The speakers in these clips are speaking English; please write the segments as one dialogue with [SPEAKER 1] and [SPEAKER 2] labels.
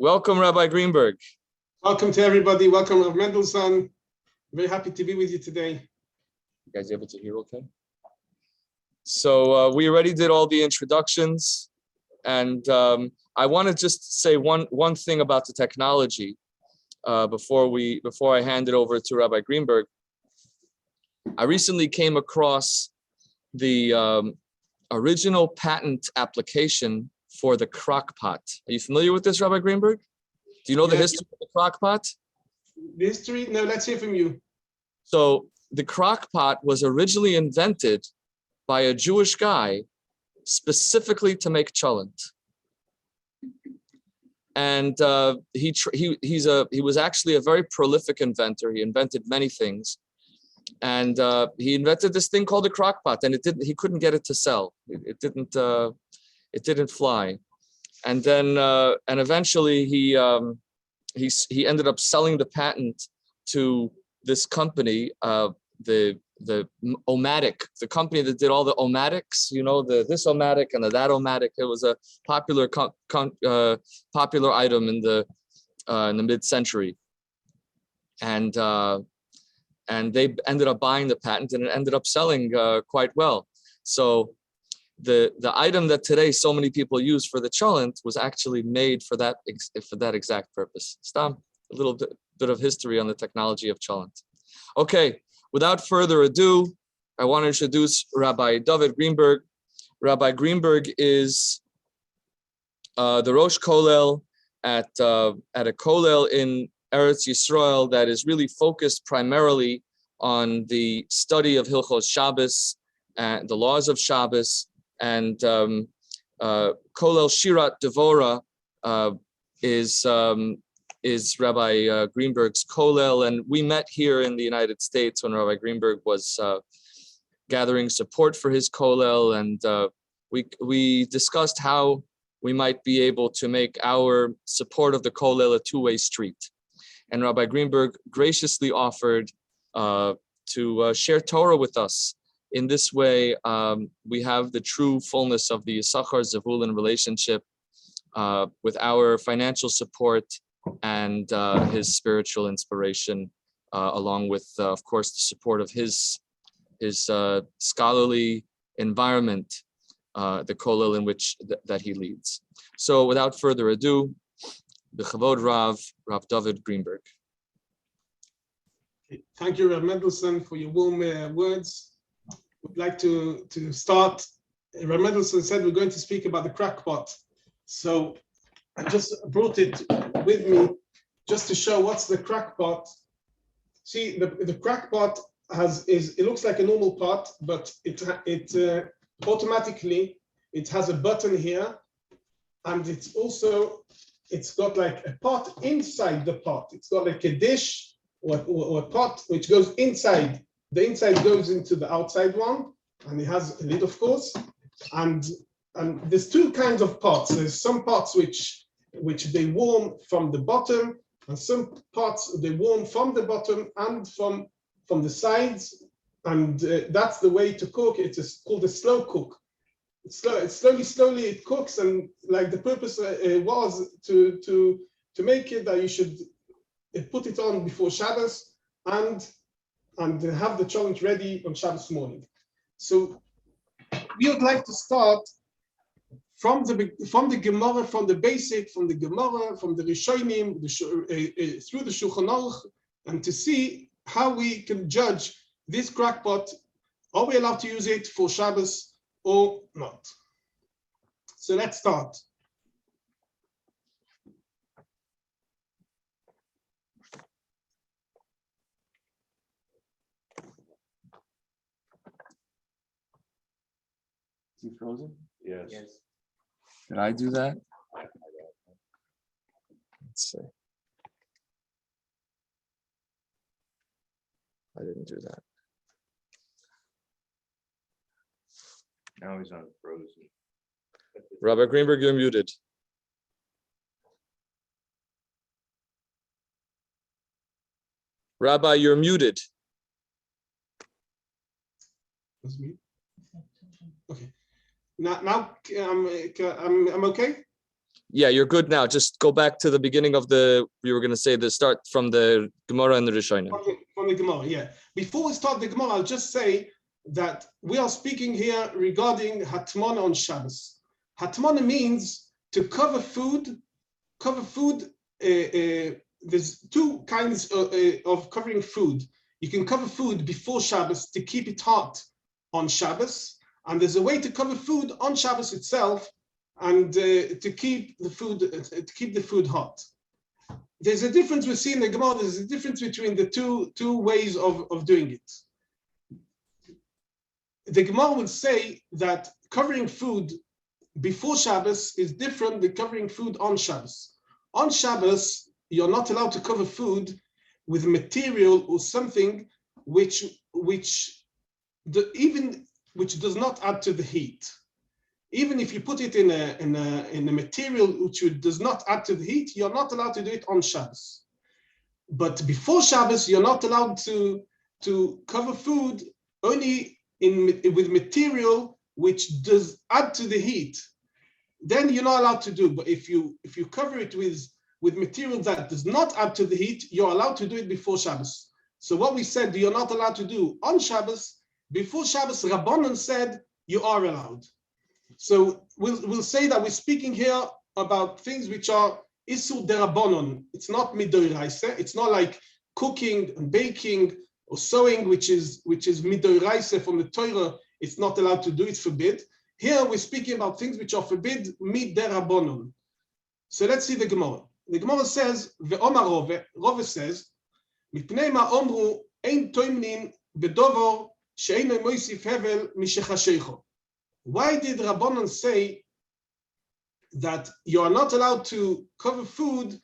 [SPEAKER 1] Welcome, Rabbi Greenberg.
[SPEAKER 2] Welcome to everybody. Welcome, Rav Mendelssohn. Very happy to be with you today.
[SPEAKER 1] You guys able to hear okay? So we already did all the introductions, and I want to just say one thing about the technology before I hand it over to Rabbi Greenberg. I recently came across the original patent application for the crock pot. Are you familiar with this, Rabbi Greenberg? Do you know the history of the crock pot?
[SPEAKER 2] The history? No, let's hear from you.
[SPEAKER 1] So the crock pot was originally invented by a Jewish guy specifically to make cholent. And he was actually a very prolific inventor. He invented many things. And he invented this thing called a crock pot, and he couldn't get it to sell. It didn't fly. And then and eventually he ended up selling the patent to this company, the Omatic, the company that did all the Omatics, this Omatic and that Omatic. It was a popular popular item in the mid-century, and they ended up buying the patent, and it ended up selling quite well. So the item that today so many people use for the cholent was actually made for that exact purpose. Stam, a little bit of history on the technology of cholent. Okay, without further ado, I want to introduce Rabbi David Greenberg. Rabbi Greenberg is the Rosh Kollel at a Kollel in Eretz Yisrael that is really focused primarily on the study of Hilchos Shabbos and the laws of Shabbos. And Kollel Shirat Devora is Rabbi Greenberg's Kollel, and we met here in the United States when Rabbi Greenberg was gathering support for his Kollel, and we discussed how we might be able to make our support of the Kollel a two-way street. And Rabbi Greenberg graciously offered to share Torah with us. In this way, we have the true fullness of the Yisachar Zevulun relationship with our financial support and his spiritual inspiration, along with, of course, the support of his scholarly environment, the kollel in which that he leads. So, without further ado, B'chavod Rav David Greenberg.
[SPEAKER 2] Thank you, Rav Mendelssohn, for your warm words. Would like to start. Rav Mendelssohn said we're going to speak about the crackpot. So I just brought it with me just to show what's the crackpot. See, the crackpot it looks like a normal pot, but it automatically it has a button here, and it's got like a pot inside the pot. It's got like a dish or a pot which goes inside. The inside goes into the outside one, and it has a lid, of course. And there's two kinds of pots. There's some pots which they warm from the bottom, and some pots they warm from the bottom and from the sides. And that's the way to cook. It's called a slow cook. Slowly it cooks, and like the purpose was to make it that you should put it on before Shabbos and have the cholent ready on Shabbos morning. So we would like to start from the Gemara, from the basic, from the Gemara, from the Rishonim, through the Shulchan Aruch, and to see how we can judge this crackpot. Are we allowed to use it for Shabbos or not? So let's start.
[SPEAKER 1] Is he frozen?
[SPEAKER 3] Yes.
[SPEAKER 1] Did I do that? Let's see. I didn't do that.
[SPEAKER 3] Now he's on frozen.
[SPEAKER 1] Rabbi Greenberg, you're muted. Rabbi, you're muted.
[SPEAKER 2] That's me. Okay. Now I'm okay.
[SPEAKER 1] Yeah, you're good now. Just go back to the beginning of you were going to say the start from the Gemara and the Rishonim.
[SPEAKER 2] From the Gemara, yeah. Before we start the Gemara, I'll just say that we are speaking here regarding Hatmana on Shabbos. Hatmana means to cover food. There's two kinds of covering food. You can cover food before Shabbos to keep it hot on Shabbos, and there's a way to cover food on Shabbos itself and to keep the food hot. There's a difference we see in the Gemara. There's a difference between the two ways of doing it. The Gemara would say that covering food before Shabbos is different than covering food on Shabbos. On Shabbos, you're not allowed to cover food with material or something which does not add to the heat. Even if you put it in a material which does not add to the heat, you're not allowed to do it on Shabbos. But before Shabbos, you're not allowed to cover food only with material which does add to the heat. Then you're not allowed to do. But if you cover it with material that does not add to the heat, you're allowed to do it before Shabbos. So what we said you're not allowed to do on Shabbos, before Shabbos, Rabbanan said you are allowed. So we'll say that we're speaking here about things which are Isur Derabanan. It's not Midoraisa. It's not like cooking and baking or sewing, which is Midoraisa from the Torah. It's not allowed to do. It's forbid. Here we're speaking about things which are forbid Miderabanan. So let's see the Gemara. The Gemara says, Ve'omar Rove says, Mipnei ma omru ein toimnin bedovor she'eino moisif hevel mishechashecho. Why did Rabbanan say that you are not allowed to cover food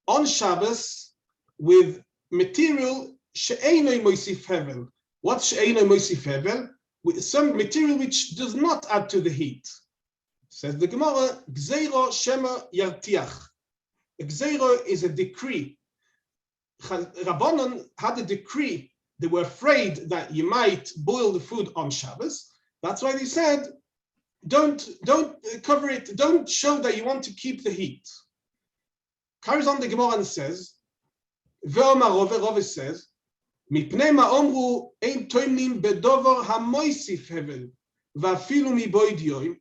[SPEAKER 2] on Shabbos with material she'eino moisif hevel? What's she'eino moisif hevel? With some material which does not add to the heat. Says the Gemara, Gzeiro shema yartiach. Gzeiro is a decree. Rabbanan had a decree. They were afraid that you might boil the food on Shabbos. That's why they said, don't cover it. Don't show that you want to keep the heat. Carries on the Gemara and says, Ve'omar Rove says, Mipnei ma omru ein toimnim bedover hamoisif hevel va'afilu miboid yoim.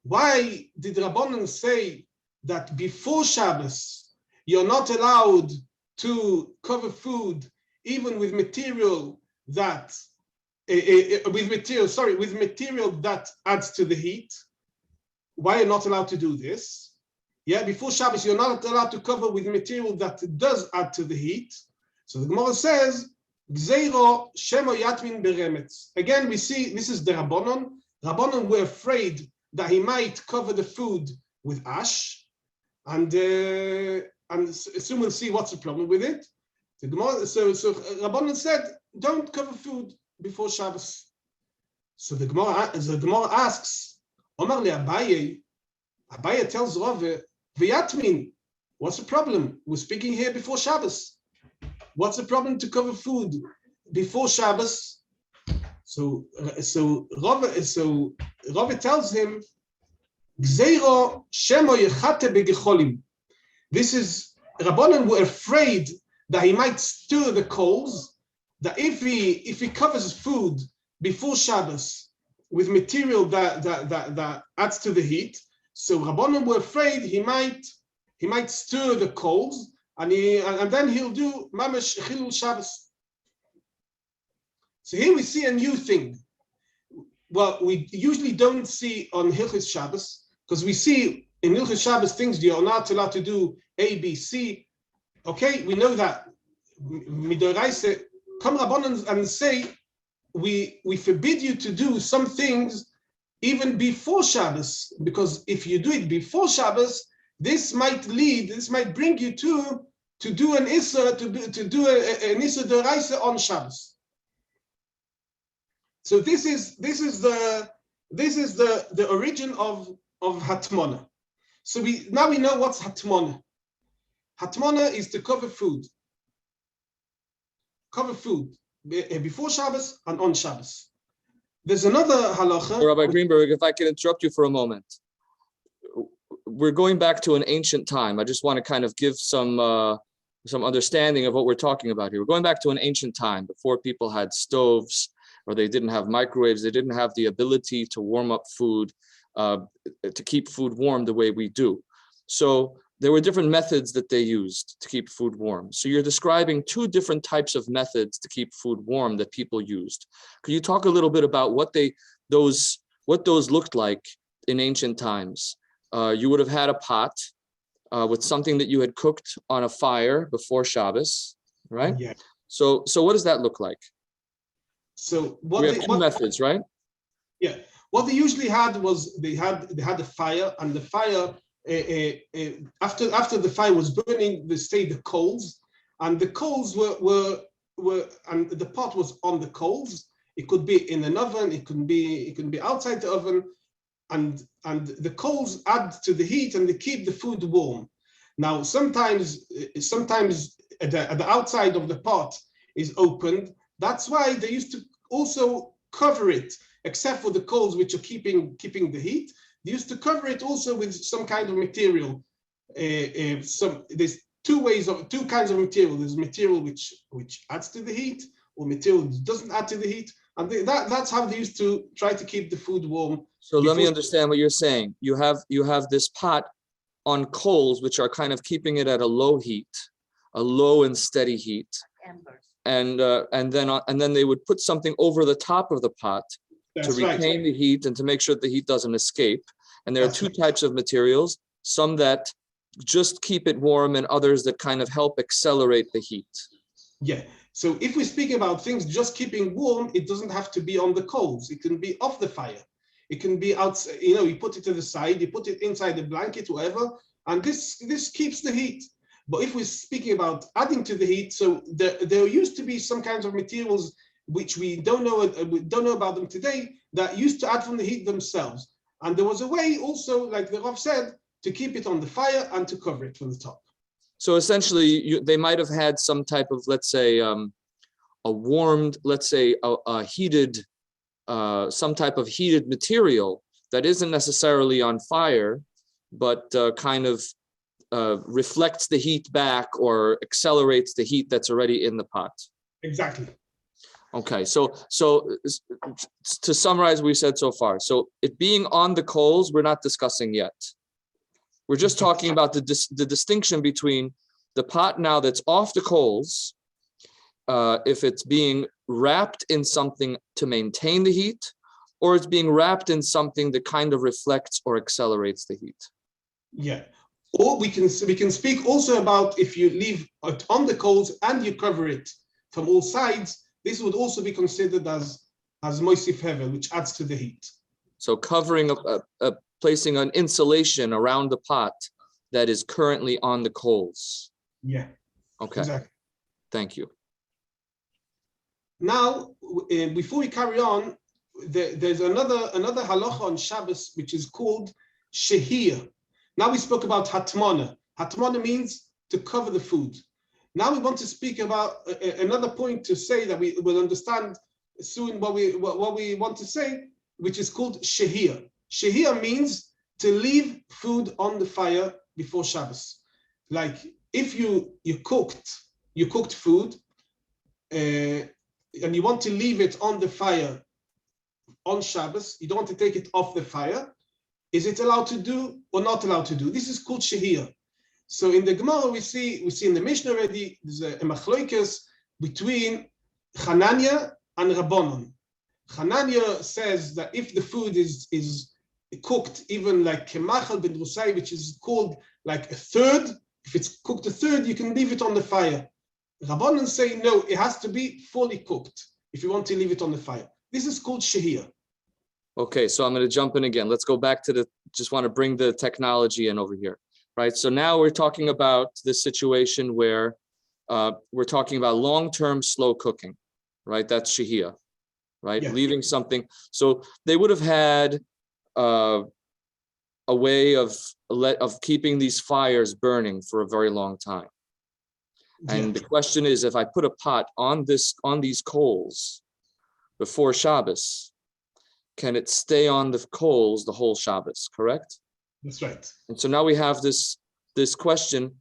[SPEAKER 2] Why did Rabbanan say that before Shabbos you're not allowed to cover food even with material that with material that adds to the heat? Why are you not allowed to do this? Yeah, before Shabbos you're not allowed to cover with material that does add to the heat. So the Gemara says, Gzeiro shemo yatmin beremetz. Again, we see this is the Rabbanon. Rabbanon were afraid that he might cover the food with ash, and soon we'll see what's the problem with it. So Rabbanan said, don't cover food before Shabbos. So the Gemara asks, Omar le Abaye. Abaye tells Rove, V'yatmin. What's the problem? We're speaking here before Shabbos. What's the problem to cover food before Shabbos? So Rove tells him, Gzeiro shemo yechate begecholim. This is, Rabbanan were afraid that he might stir the coals, that if he covers food before Shabbos with material that adds to the heat, so Rabbanan were afraid he might stir the coals, and then he'll do mamash chilul Shabbos. So here we see a new thing. Well, we usually don't see on Hilchos Shabbos, because we see in Hilchos Shabbos things you're not allowed to do A, B, C. Okay, we know that. Midoraisa, come Rabbanan and say, we forbid you to do some things even before Shabbos, because if you do it before Shabbos, this might bring you to do an Issa, to do an Issa Doraisa on Shabbos. So this is the origin of Hatmana. So now we know what's Hatmana. Hatmana is to cover food. Cover food before Shabbos and on Shabbos. There's another halacha.
[SPEAKER 1] Rabbi Greenberg, if I can interrupt you for a moment. we're going back to an ancient time. I just want to kind of give some understanding of what we're talking about here. We're going back to an ancient time before people had stoves, or they didn't have microwaves. They didn't have the ability to warm up food, to keep food warm the way we do. So there were different methods that they used to keep food warm. So you're describing two different types of methods to keep food warm that people used. Could you talk a little bit about what those looked like in ancient times? You would have had a pot with something that you had cooked on a fire before Shabbos, right?
[SPEAKER 2] Yeah.
[SPEAKER 1] So what does that look like?
[SPEAKER 2] So
[SPEAKER 1] We have two methods, right?
[SPEAKER 2] Yeah. What they usually had was they had a fire, and the fire after the fire was burning, they stayed the coals, and the coals were and the pot was on the coals. It could be in an oven, it can be outside the oven, and the coals add to the heat and they keep the food warm. Now sometimes at the outside of the pot is opened. That's why they used to also cover it, except for the coals which are keeping the heat. They used to cover it also with some kind of material. There's two kinds of material. There's material which adds to the heat, or material that doesn't add to the heat, and that's how they used to try to keep the food warm.
[SPEAKER 1] So let me understand what you're saying. You have this pot on coals, which are kind of keeping it at a low heat, a low and steady heat, and then they would put something over the top of the pot to retain the heat and to make sure that the heat doesn't escape. And there are two types of materials, some that just keep it warm and others that kind of help accelerate the heat.
[SPEAKER 2] Yeah. So if we speak about things just keeping warm, it doesn't have to be on the coals. It can be off the fire. It can be outside, you put it to the side, you put it inside the blanket, whatever, and this keeps the heat. But if we're speaking about adding to the heat, so there used to be some kinds of materials which we don't know about them today, that used to add from the heat themselves. And there was a way also, like the Rav said, to keep it on the fire and to cover it from the top.
[SPEAKER 1] So essentially, they might have had some type of, let's say, a warmed, let's say, a heated, some type of heated material that isn't necessarily on fire, but kind of reflects the heat back or accelerates the heat that's already in the pot.
[SPEAKER 2] Exactly.
[SPEAKER 1] Okay, so to summarize what we said so far, so it being on the coals, we're not discussing yet. We're just talking about the distinction between the pot now that's off the coals, if it's being wrapped in something to maintain the heat, or it's being wrapped in something that kind of reflects or accelerates the heat.
[SPEAKER 2] Yeah. Or we can speak also about if you leave it on the coals and you cover it from all sides, this would also be considered as moisif hevel, which adds to the heat.
[SPEAKER 1] So covering placing an insulation around the pot that is currently on the coals.
[SPEAKER 2] Yeah.
[SPEAKER 1] Okay.
[SPEAKER 2] Exactly.
[SPEAKER 1] Thank you.
[SPEAKER 2] Now, before we carry on, there's another halacha on Shabbos which is called shehir. Now we spoke about hatmana. Hatmana means to cover the food. Now we want to speak about another point to say that we will understand soon what we want to say, which is called shehir. Shehir means to leave food on the fire before Shabbos. Like if you cooked food and you want to leave it on the fire on Shabbos, you don't want to take it off the fire. Is it allowed to do or not allowed to do? This is called shehir. So in the Gemara we see in the Mishnah already there's a machloikas between Hananya and Rabbanon. Hananya says that if the food is cooked even like kemachal ben drusai, which is called like a third, if it's cooked a third, you can leave it on the fire. Rabbanon say no, it has to be fully cooked if you want to leave it on the fire. This is called shehir.
[SPEAKER 1] Okay, so I'm going to jump in again. Let's go back to just want to bring the technology in over here, right? So now we're talking about this situation where we're talking about long-term slow cooking, right? That's shehir, right?
[SPEAKER 2] Yeah.
[SPEAKER 1] Leaving something. So they would have had a way of keeping these fires burning for a very long time. And the question is, if I put a pot on these coals before Shabbos, can it stay on the coals the whole Shabbos, correct?
[SPEAKER 2] That's right.
[SPEAKER 1] And so now we have this question.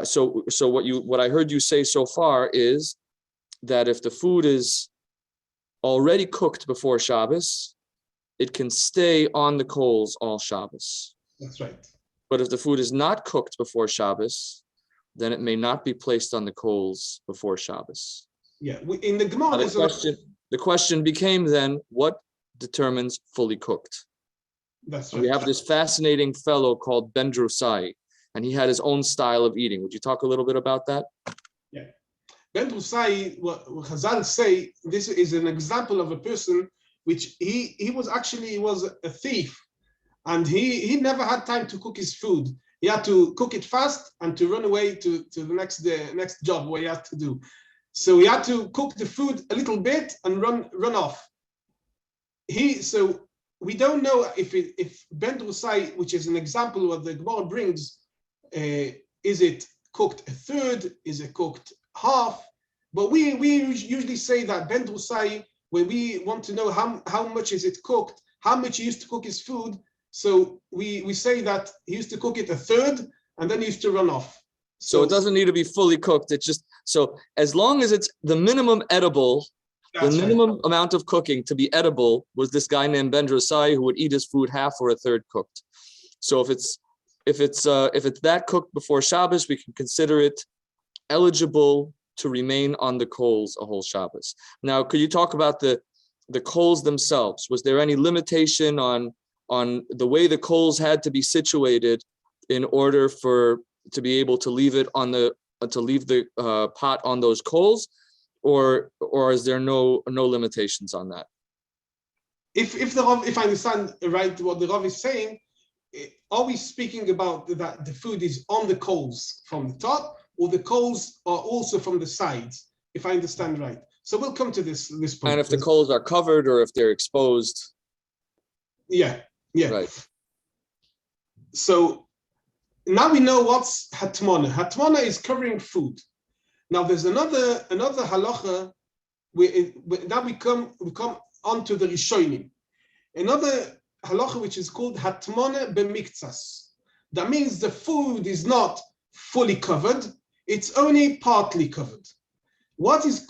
[SPEAKER 1] So what I heard you say so far is that if the food is already cooked before Shabbos, it can stay on the coals all Shabbos.
[SPEAKER 2] That's right.
[SPEAKER 1] But if the food is not cooked before Shabbos, then it may not be placed on the coals before Shabbos.
[SPEAKER 2] Yeah, in the Gemara,
[SPEAKER 1] The question became then, what determines fully cooked?
[SPEAKER 2] That's
[SPEAKER 1] And
[SPEAKER 2] right.
[SPEAKER 1] we have this fascinating fellow called Ben Drusai, and he had his own style of eating. Would you talk a little bit about that?
[SPEAKER 2] Yeah. Ben Drusai, what Chazal say, this is an example of a person which he was a thief, and he never had time to cook his food. He had to cook it fast and to run away to the next job what he had to do. So he had to cook the food a little bit and run off. So we don't know if Ben Drusai, which is an example what the Gemara brings, is it cooked a third? Is it cooked half? But we usually say that Ben Drusai, when we want to know how much is it cooked, how much he used to cook his food, so we say that he used to cook it a third and then he used to run off.
[SPEAKER 1] So it doesn't need to be fully cooked. It's just, so as long as it's the minimum edible, the minimum amount of cooking to be edible was this guy named Ben Drusai who would eat his food half or a third cooked. So if it's that cooked before Shabbos, we can consider it eligible to remain on the coals a whole Shabbos. Now, could you talk about the coals themselves? Was there any limitation on the way the coals had to be situated in order to be able to leave it on the pot on those coals, or is there no limitations on that?
[SPEAKER 2] If I understand right what the Rav is saying, are we speaking about that the food is on the coals from the top, or the coals are also from the sides? If I understand right. So we'll come to this point.
[SPEAKER 1] And if the coals are covered or if they're exposed.
[SPEAKER 2] Yeah.
[SPEAKER 1] Right.
[SPEAKER 2] So now we know what's hatmona. Hatmona is covering food. Now there's another halacha. Now we come onto the Rishonim. Another halacha which is called hatmona b'miktsas. That means the food is not fully covered; it's only partly covered. What is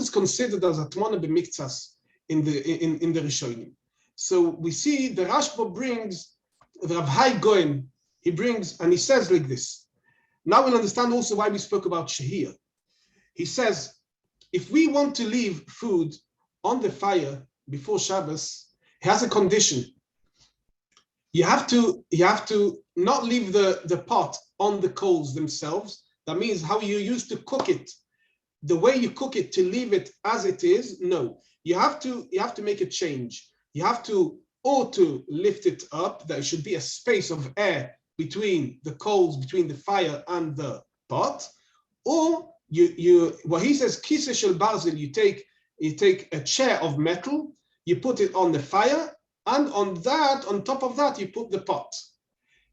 [SPEAKER 2] considered as hatmona b'miktsas in the Rishonim? So we see the Rashba brings the Rav Hai Goen. He brings and he says like this. Now we'll understand also why we spoke about shehiyah. He says, if we want to leave food on the fire before Shabbos, he has a condition. You have to not leave the pot on the coals themselves. That means how you used to cook it, the way you cook it, to leave it as it is. No, you have to make a change. You have to lift it up. There should be a space of air between the coals, between the fire and the pot, or what he says, kisa shel barzel, you take a chair of metal, you put it on the fire, and on top of that, you put the pot.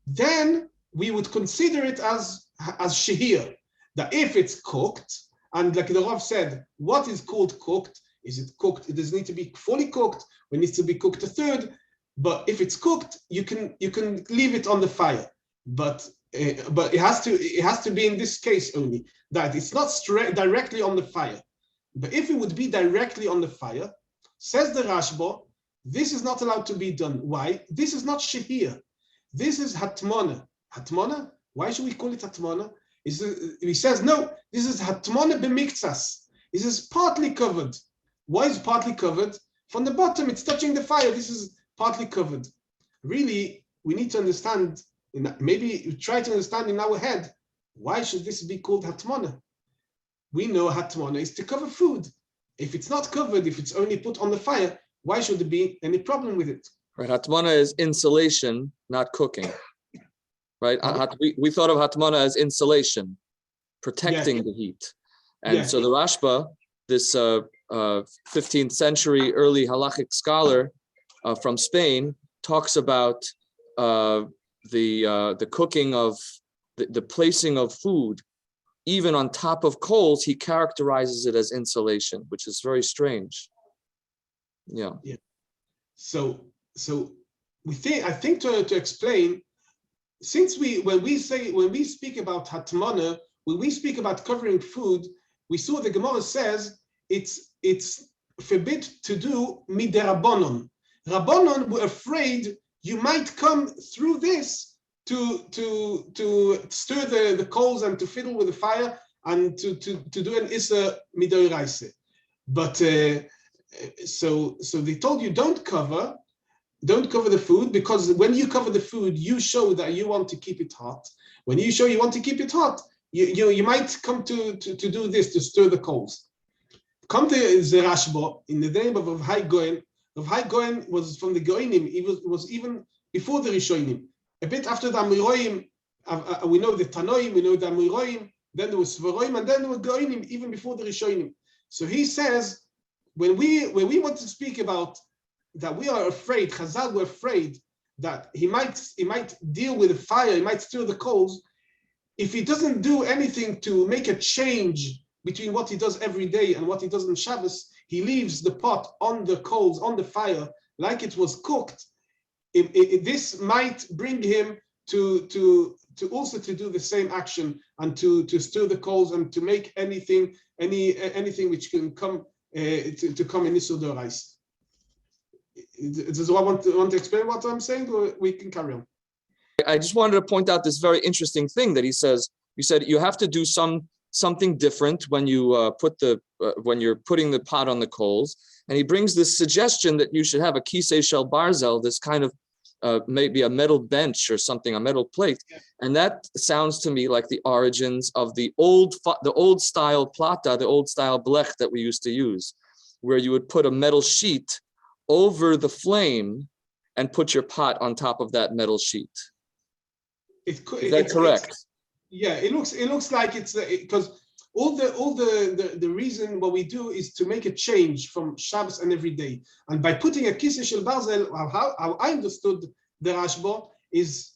[SPEAKER 2] Then we would consider it as shehiyah, that if it's cooked, and like the Rav said, what is called cooked? Is it cooked? It doesn't need to be fully cooked. It needs to be cooked a third. But if it's cooked, you can leave it on the fire. But it has to be in this case only that it's not directly on the fire. But if it would be directly on the fire, says the Rashba, this is not allowed to be done. Why? This is not shehiyah. This is hatmona. Hatmona? Why should we call it hatmona? He says no. This is hatmona b'miktsas. This is partly covered. Why is it partly covered? From the bottom, it's touching the fire. This is partly covered. Really, we need to understand, maybe try to understand in our head, why should this be called hatmona? We know hatmona is to cover food. If it's not covered, if it's only put on the fire, why should there be any problem with it?
[SPEAKER 1] Right, hatmona is insulation, not cooking. Right, we thought of hatmona as insulation, protecting the heat. And so the Rashba, this 15th century early halachic scholar from Spain, talks about the cooking of the placing of food even on top of coals. He characterizes it as insulation, which is very strange. Yeah.
[SPEAKER 2] So I think to explain, since when we speak about hatmana, when we speak about covering food, we saw the Gemara says it's forbid to do miderabonon. Rabbonon were afraid you might come through this to stir the coals and to fiddle with the fire and to do an issa midoraise. But so they told you don't cover the food, because when you cover the food, you show that you want to keep it hot. When you show you want to keep it hot, you might come to do this, to stir the coals. Come to Zerashbo in the name of Rav Hai Goen. Rav Hai Goen was from the Goinim. He was even before the Rishonim. A bit after the Amoraim, we know the Tanoim, we know the Amoraim, then there was Svaroim, and then there were Goinim, even before the Rishonim. So he says, when we want to speak about that we are afraid, Chazal were afraid that he might deal with the fire, he might stir the coals. If he doesn't do anything to make a change between what he does every day and what he does on Shabbos, he leaves the pot on the coals, on the fire, like it was cooked. This might bring him to also to do the same action and to stir the coals and to make anything which can come to come in Isur D'Oraisa. Does I want to explain what I'm saying, or we can carry on?
[SPEAKER 1] I just wanted to point out this very interesting thing that he says. You said you have to do something different when you when you're putting the pot on the coals, and he brings this suggestion that you should have a kisei shel barzel, this kind of maybe a metal bench or something, a metal plate, and that sounds to me like the origins of the old style plata, the old style blech that we used to use, where you would put a metal sheet over the flame and put your pot on top of that metal sheet. Is that correct?
[SPEAKER 2] Yeah, it looks like it's because all the reason what we do is to make a change from Shabbos and every day, and by putting a kisei shel barzel, how I understood the Rashba is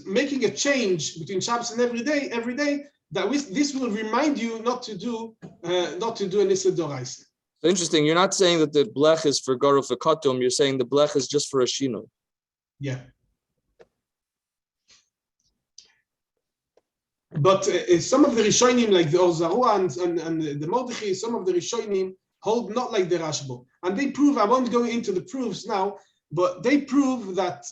[SPEAKER 2] making a change between Shabbos and every day that this will remind you not to do an Isur D'Oraisa.
[SPEAKER 1] Interesting. You're not saying that the blech is for garuf v'katum. You're saying the blech is just for a shino.
[SPEAKER 2] Yeah. But some of the Rishonim, like the Ozarua and the Mordechai, some of the Rishonim hold not like the Rashba, and they prove. I won't go into the proofs now, but they prove that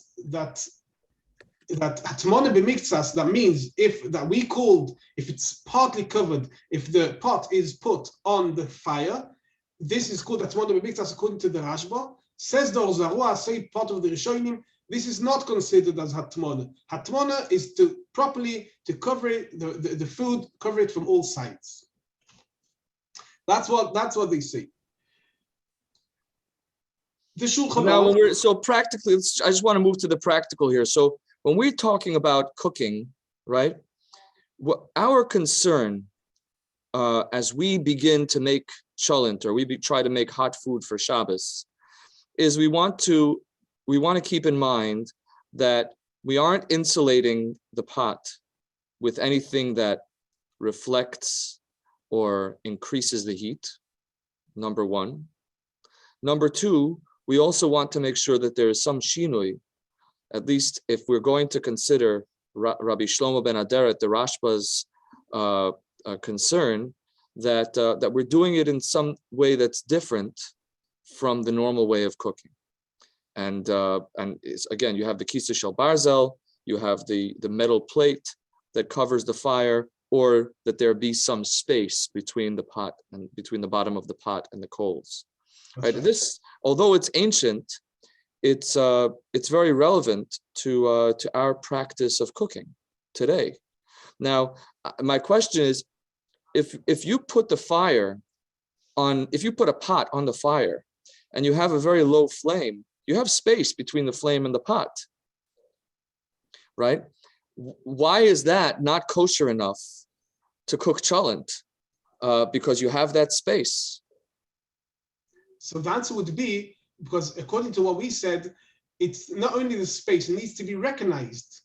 [SPEAKER 2] hatmona b'miktsas, that means if it's partly covered, if the pot is put on the fire, this is called hatmona b'miktsas according to the Rashba. Says the Ozarua, say part of the Rishonim, this is not considered as hatmona. Hatmona is to properly cover the food, cover it from all sides. That's what they say. The Shulchan
[SPEAKER 1] Now, so practically, I just want to move to the practical here. So when we're talking about cooking, right? Our concern as we begin to make cholent, or we try to make hot food for Shabbos, is we want to keep in mind that we aren't insulating the pot with anything that reflects or increases the heat, number one. Number two, we also want to make sure that there is some shinui, at least if we're going to consider Rabbi Shlomo ben Aderet, the Rashba's concern, that we're doing it in some way that's different from the normal way of cooking. And again, you have the kisei shel barzel, you have the metal plate that covers the fire, or that there be some space between the pot and between the bottom of the pot and the coals. Right. This, although it's ancient, it's very relevant to our practice of cooking today. Now, my question is, if you put a pot on the fire, and you have a very low flame, you have space between the flame and the pot, right? Why is that not kosher enough to cook cholent? Because you have that space.
[SPEAKER 2] So the answer would be, because according to what we said, it's not only the space, it needs to be recognized.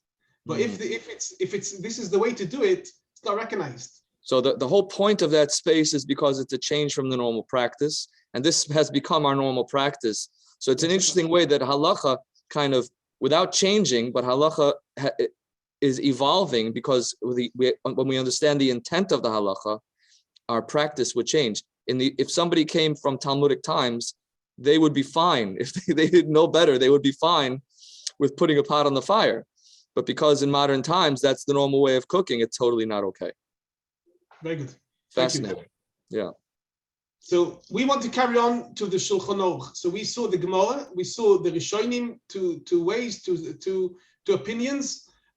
[SPEAKER 2] But if this is the way to do it, it's not recognized.
[SPEAKER 1] So the whole point of that space is because it's a change from the normal practice, and this has become our normal practice. So it's an interesting way that halacha kind of, without changing, but halacha is evolving because when we understand the intent of the halacha, our practice would change. If somebody came from Talmudic times, they would be fine. If they didn't know better, they would be fine with putting a pot on the fire. But because in modern times, that's the normal way of cooking, it's totally not okay.
[SPEAKER 2] Very good.
[SPEAKER 1] Fascinating. Yeah.
[SPEAKER 2] So we want to carry on to the Shulchan Aruch. So we saw the Gemara, we saw the Rishonim, two ways, two opinions,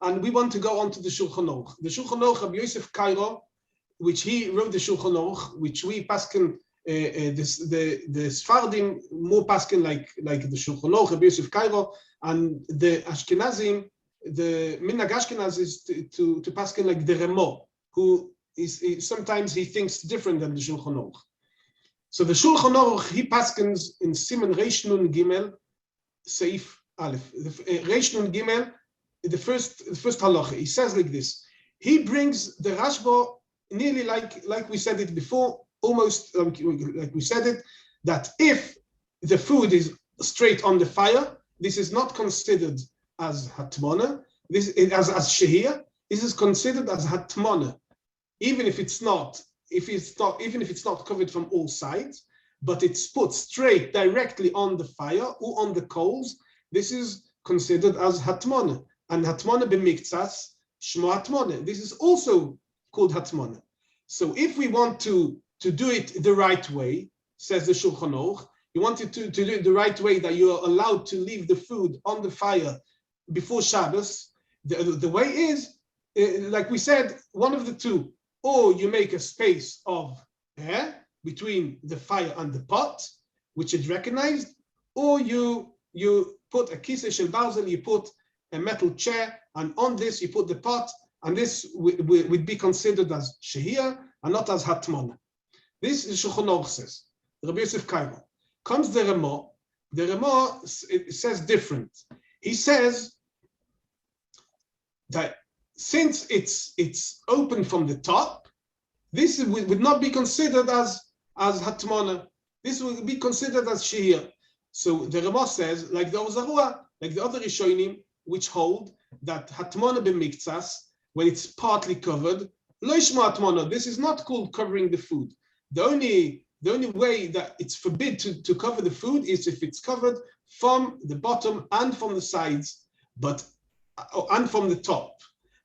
[SPEAKER 2] and we want to go on to the Shulchan Aruch. The Shulchan Aruch of Yosef Cairo, which he wrote the Shulchan Aruch, which we paskin the Sfardim more paskin like the Shulchan Aruch of Yosef Cairo, and the Ashkenazim, the Minhag Ashkenaz is to paskin like the Remo, who is sometimes he thinks different than the Shulchan Aruch. So the Shulchan Aruch, he paskins in Siman Reish Nun Gimel, Seif Aleph. Reish Nun Gimel, the first halacha. He says like this. He brings the Rashba nearly like we said it before, almost like we said it, that if the food is straight on the fire, this is not considered as hatmona. This is as shehir. This is considered as hatmona, even if it's not. Even if it's not covered from all sides, but it's put straight directly on the fire or on the coals, this is considered as hatmona. And hatmona b'miktsas shmo hatmona. This is also called hatmona. So if we want to do it the right way, says the Shulchan Aruch, you want to do it the right way, that you are allowed to leave the food on the fire before Shabbos. The way is, like we said, one of the two. Or you make a space of air between the fire and the pot, which is recognized, or you put a kisei shel barzel, you put a metal chair, and on this you put the pot, and this would be considered as shehir and not as hatmona. This is Shulchan Aruch says. Rabbi Yosef Cairo. Comes the Remo. The Remo says different. He says that since it's open from the top, this would not be considered as hatmona. This would be considered as shehir. So the Rama says, like the Ozarua, like the other Rishonim, which hold that hatmona b'miktsas, when it's partly covered, lo yishma hatmona. This is not called covering the food. The only way that it's forbid to cover the food is if it's covered from the bottom and from the sides, and from the top.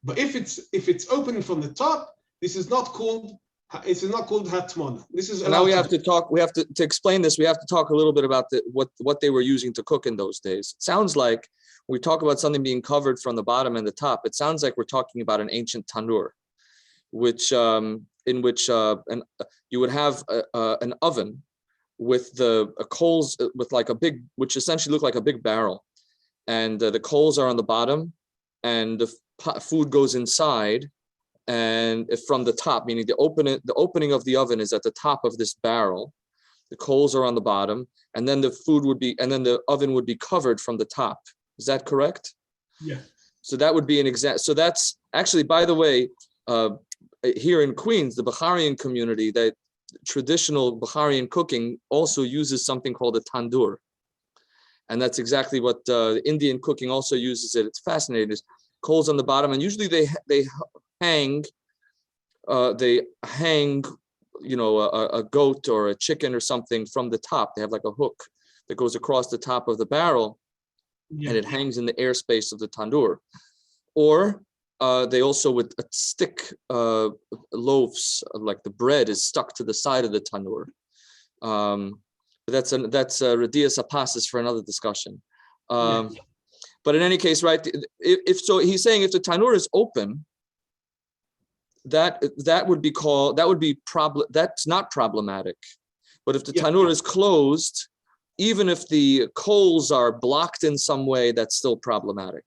[SPEAKER 2] But if it's open from the top, this is not called hatmona. This is
[SPEAKER 1] now we have to talk. We have to explain this. We have to talk a little bit about what they were using to cook in those days. It sounds like when we talk about something being covered from the bottom and the top, it sounds like we're talking about an ancient tanur, in which you would have an oven with the coals with like a big, which essentially look like a big barrel, and the coals are on the bottom, and the food goes inside, and from the top, meaning the opening of the oven is at the top of this barrel. The coals are on the bottom, and then the oven would be covered from the top. Is that correct?
[SPEAKER 2] Yeah.
[SPEAKER 1] So that would be an example. So that's actually, by the way, here in Queens, the Baharian community, that traditional Baharian cooking also uses something called a tandoor. And that's exactly what Indian cooking also uses it. It's fascinating. There's coals on the bottom, and usually they hang, a goat or a chicken or something from the top. They have like a hook that goes across the top of the barrel, and it hangs in the airspace of the tandoor. Or they also would stick loaves, like the bread is stuck to the side of the tandoor. That's Radias Apasis for another discussion. But in any case, right? If so, he's saying if the tandoor is open, that would be that's not problematic. But if the tandoor is closed, even if the coals are blocked in some way, that's still problematic.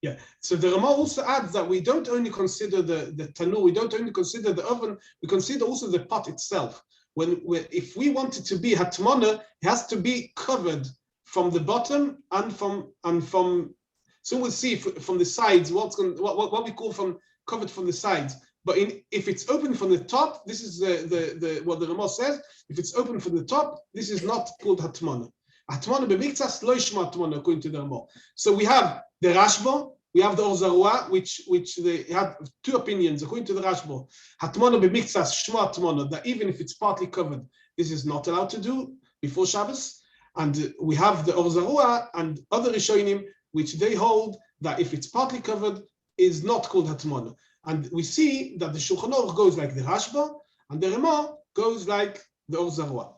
[SPEAKER 2] Yeah. So the Rama also adds that we don't only consider the tandoor, we don't only consider the oven, we consider also the pot itself. If we want it to be hatmona, it has to be covered from the bottom and from. So we'll see from the sides what we call covered from the sides. But if it's open from the top, this is what the Rama says. If it's open from the top, this is not called hatmona. Hatmona b'miktsas lo yishma hatmona, according to the Rama. So we have the Rashba, we have the Or Zarua, which they had two opinions according to the Rashba. Hatmona b'miktsas shmo hatmona, that even if it's partly covered, this is not allowed to do before Shabbos. And we have the Or Zarua and other Rishonim, which they hold that if it's partly covered, is not called hatmona. And we see that the Shulchan Aruch goes like the Rashba, and the Ramah goes like the Or Zarua.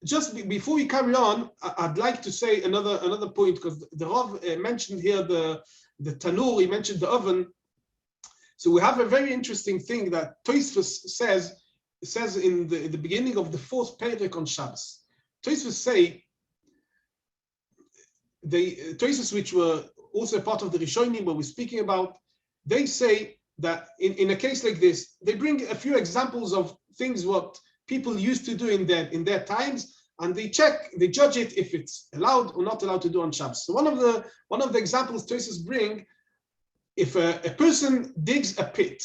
[SPEAKER 2] Just before we carry on, I'd like to say another point, because the Rav mentioned here the tanur, he mentioned the oven. So we have a very interesting thing that Tosfos says in the beginning of the fourth perek on Shabbos. Tosfos say, Tosfos, which were also part of the Rishonim what we're speaking about, they say that in a case like this, they bring a few examples of things what people used to do in their times, and they judge it if it's allowed or not allowed to do on Shabbos. So one of the examples Tosfos bring, if a person digs a pit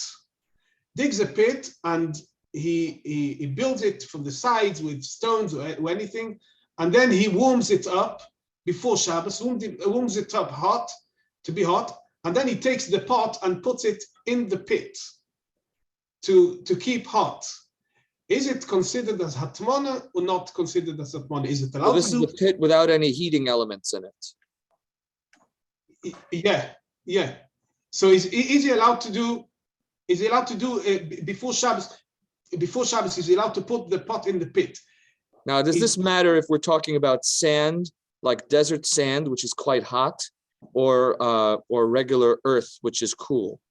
[SPEAKER 2] and he builds it from the sides with stones or anything, and then he warms it up before Shabbos, warms it up to be hot, and then he takes the pot and puts it in the pit to keep hot. Is it considered as hatmona or not considered as hatmona? Is it allowed
[SPEAKER 1] this
[SPEAKER 2] to do?
[SPEAKER 1] is the pit without any heating elements in
[SPEAKER 2] it. Yeah. So is he allowed to do? Is he allowed to do before Shabbos? Before Shabbos, is he allowed to put the pot in the pit?
[SPEAKER 1] Now, does this matter if we're talking about sand, like desert sand, which is quite hot, or regular earth, which is cool?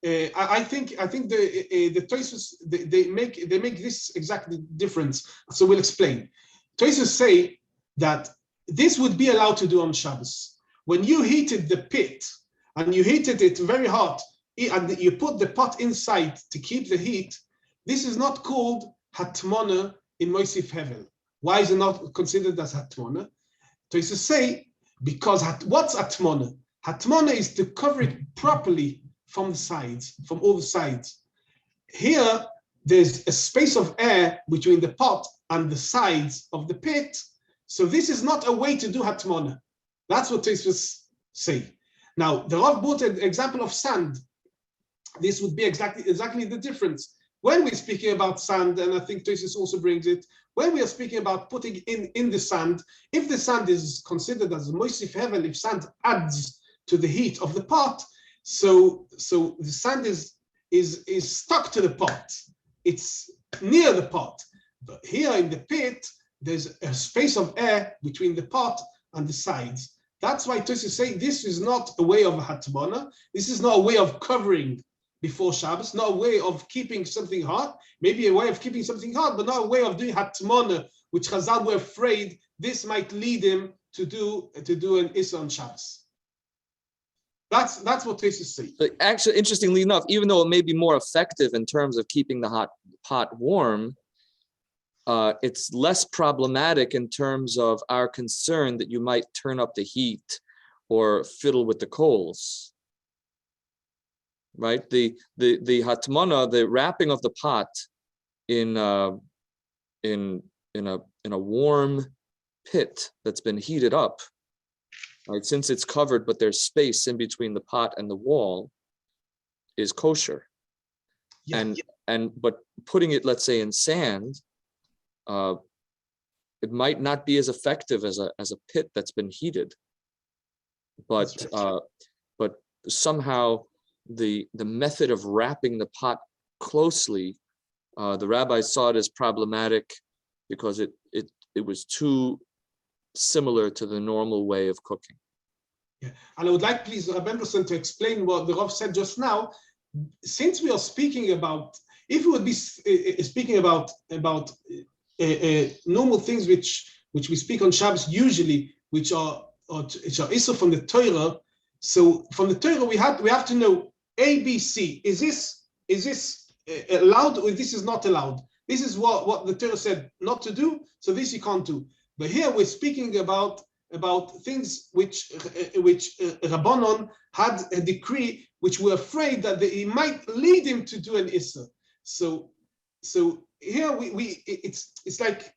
[SPEAKER 2] I think the Tosfos they make this exactly difference. So we'll explain. Tosfos say that this would be allowed to do on Shabbos. When you heated the pit and you heated it very hot, and you put the pot inside to keep the heat, this is not called hatmona in Moisif Hevel. Why is it not considered as hatmona? Tosfos say because what's hatmona? Hatmona is to cover it properly from the sides, from all the sides. Here, there's a space of air between the pot and the sides of the pit. So this is not a way to do hatmona. That's what Tosfos say. Now, the Rav brought an example of sand. This would be exactly the difference. When we're speaking about sand, and I think Tosfos also brings it, when we are speaking about putting in the sand, if the sand is considered as moisif hevel, if sand adds to the heat of the pot, so the sand is stuck to the pot. It's near the pot. But here in the pit, there's a space of air between the pot and the sides. That's why Tosfos say this is not a way of hatmona. This is not a way of covering before Shabbos, not a way of keeping something hot. Maybe a way of keeping something hot, but not a way of doing hatmona, which Chazal were afraid this might lead him to do an Issa on Shabbos. That's what Tosfos say.
[SPEAKER 1] But actually, interestingly enough, even though it may be more effective in terms of keeping the hot pot warm, it's less problematic in terms of our concern that you might turn up the heat or fiddle with the coals. Right? The hatmana, the wrapping of the pot in a warm pit that's been heated up. Right, since it's covered, but there's space in between the pot and the wall, is kosher. Yeah. But putting it, let's say, in sand, it might not be as effective as a pit that's been heated. But right. But somehow the method of wrapping the pot closely, the rabbis saw it as problematic because it was too similar to the normal way of cooking.
[SPEAKER 2] Yeah, and I would like, please, Rabbi Anderson, to explain what the Rav said just now. Since we are speaking about, if we would be speaking about normal things which we speak on Shabbos usually, which are issa from the Torah. So from the Torah we have to know A, B, C. Is this allowed or this is not allowed? This is what the Torah said not to do. So this you can't do. But here we're speaking about things which Rabbanon had a decree which we're afraid that it might lead him to do an issa. So here it's like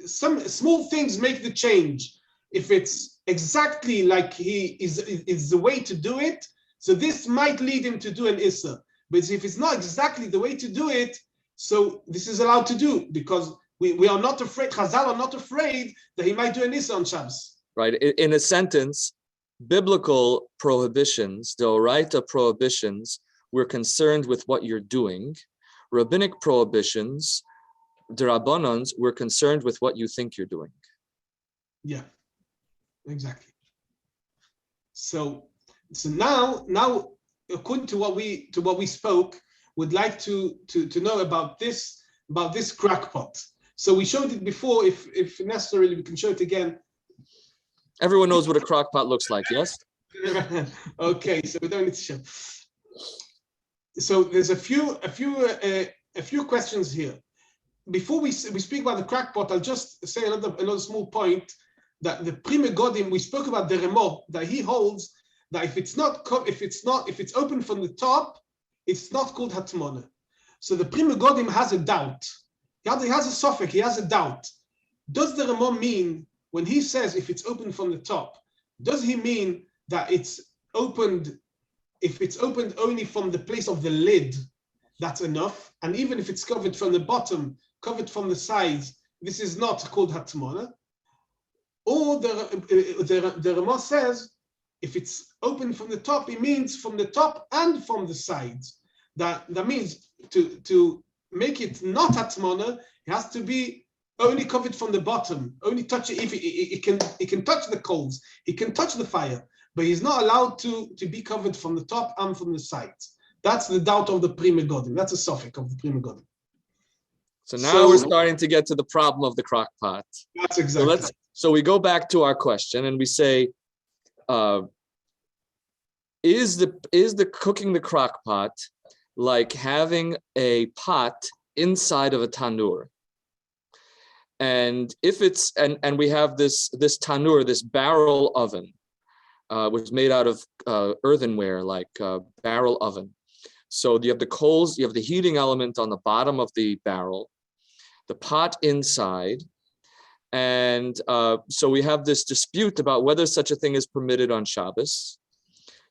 [SPEAKER 2] some small things make the change. if it's exactly like he is the way to do it, so this might lead him to do an Issa. But if it's not exactly the way to do it, so this is allowed to do, because we are not afraid, Chazal are not afraid that he might do an Issa on Shabbos.
[SPEAKER 1] Right. In a sentence, biblical prohibitions, the Oraita prohibitions, we're concerned with what you're doing. Rabbinic prohibitions, the Rabbanans, we're concerned with what you think you're doing.
[SPEAKER 2] Yeah, exactly. So now, according to what we spoke, would like to know about this crackpot. So we showed it before. If necessarily, we can show it again.
[SPEAKER 1] Everyone knows what a crockpot looks like, yes?
[SPEAKER 2] Okay, so we don't need to show. So there's a few questions here. Before we speak about the crackpot, I'll just say another small point, that the Pri Megadim, we spoke about the Remo, that he holds that if it's open from the top, it's not called Hatmona. So the Pri Megadim has a doubt. He has a suffix, he has a doubt. Does the Remo mean, when he says if it's open from the top, does he mean that it's opened, if it's opened only from the place of the lid, that's enough? And even if it's covered from the bottom, covered from the sides, this is not called Hatmona? Or the Rama says, if it's open from the top, it means from the top and from the sides. That means to make it not Hatmona, it has to be only covered from the bottom, only touch it. If it can touch the coals, it can touch the fire, but he's not allowed to be covered from the top and from the sides. That's the doubt of the Pri Megadim. That's a suffix of the Pri Megadim.
[SPEAKER 1] So now we're starting to get to the problem of the crock pot.
[SPEAKER 2] That's exactly.
[SPEAKER 1] So we go back to our question and we say, is the cooking the crock pot like having a pot inside of a tanur? And if it's and we have this tanur, this barrel oven, which is made out of earthenware, like a barrel oven. So you have the coals, you have the heating element on the bottom of the barrel, the pot inside. And so we have this dispute about whether such a thing is permitted on Shabbos.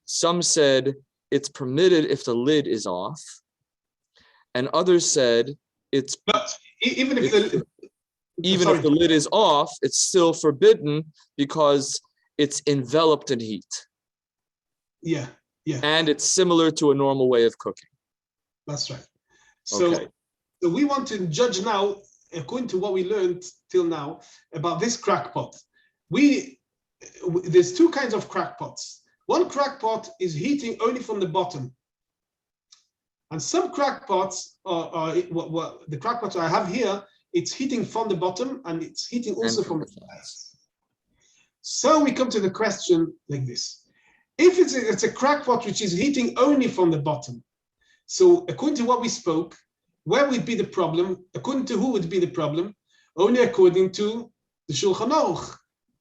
[SPEAKER 1] Some said it's permitted if the lid is off. And others said it's
[SPEAKER 2] even if the
[SPEAKER 1] lid is off, it's still forbidden because it's enveloped in heat.
[SPEAKER 2] Yeah.
[SPEAKER 1] And it's similar to a normal way of cooking.
[SPEAKER 2] That's right. So we want to judge now, according to what we learned till now about this crackpot. There's two kinds of crackpots. One crackpot is heating only from the bottom. And some crackpots, the crackpots I have here, it's heating from the bottom and it's heating also from the sides. So we come to the question like this. If it's a crackpot which is heating only from the bottom, so according to what we spoke, where would be the problem? According to who would be the problem? Only according to the Shulchan Aruch,